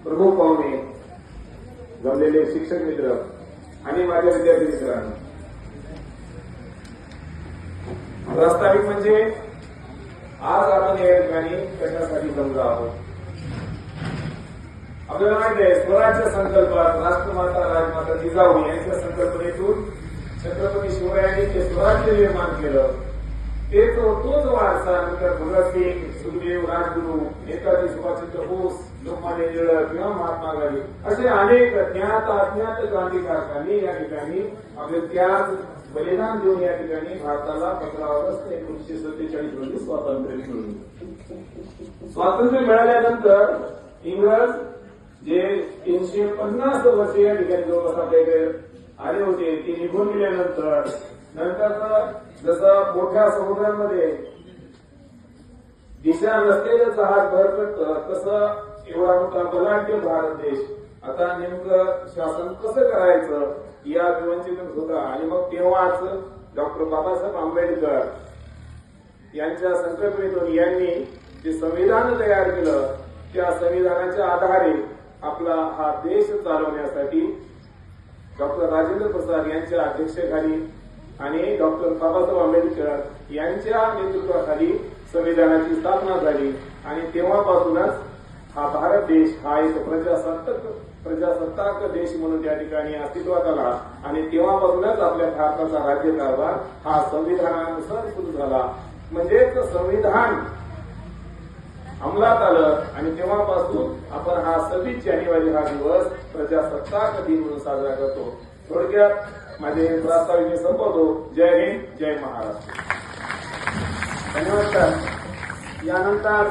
प्रमुख पाहुणे, जमलेले शिक्षक मित्र आणि माझ्या विद्यार्थी मित्रांनो, प्रास्ताविक म्हणजे आज आपण या ठिकाणी कशासाठी जमलो आहोत. आपल्याला माहिती आहे, स्वराज्य संकल्पात राष्ट्रमाता राजमाता जिजाऊ यांच्या संकल्पनेतून छत्रपती शिवरायांनी ते स्वराज्य निर्माण केलं. तोच वारसा नंतर भगतसिंग, सुखदेव, राजगुरू, नेताजी सुभाषचंद्र बोस, लोकमान्य टिळक किंवा महात्मा गांधी असे अनेक ज्ञात अज्ञात क्रांतिकारकांनी या ठिकाणी आपले त्याग बलिदान देऊन या ठिकाणी भारताला 15 ऑगस्ट 1947 रोजी स्वातंत्र्य मिळवले. स्वातंत्र्य मिळाल्यानंतर इंग्रज जे 350 वर्ष या ठिकाणी जवळपास आपल्याकडे आले होते, ते निघून गेल्यानंतर जसं मोठ्या समुद्रांमध्ये दिशा नसलेलं जहाज भरकटतं, तसं एवढा मोठा बलाढ्य भारत देश आता नेमकं शासन कसं करायचं या विवंचित होता. आणि मग तेव्हाच डॉक्टर बाबासाहेब आंबेडकर यांच्या संकल्पनेतून यांनी जे संविधान तयार केलं, त्या संविधानाच्या आधारे आपला हा देश चालवण्यासाठी डॉक्टर राजेंद्र प्रसाद यांच्या अध्यक्षतेखाली आणि डॉक्टर बाबासाहेब आंबेडकर यांच्या नेतृत्वाखाली संविधानाची स्थापना झाली. आणि तेव्हापासूनच हा भारत देश हा एक प्रजासत्ताक देश म्हणून त्या ठिकाणी अस्तित्वात आला. आणि तेव्हापासूनच आपल्या भारताचा राज्यकारभार हा संविधानानुसार सुरू झाला. म्हणजेच संविधान अंमलात आलं आणि तेव्हापासून आपण हा 26 जानेवारी हा दिवस प्रजासत्ताक दिन म्हणून साजरा करतो. थोडक्यात माझे प्रास्ताविक मी संपवतो. जय हिंद, जय महाराष्ट्र. धन्यवाद. यानंतर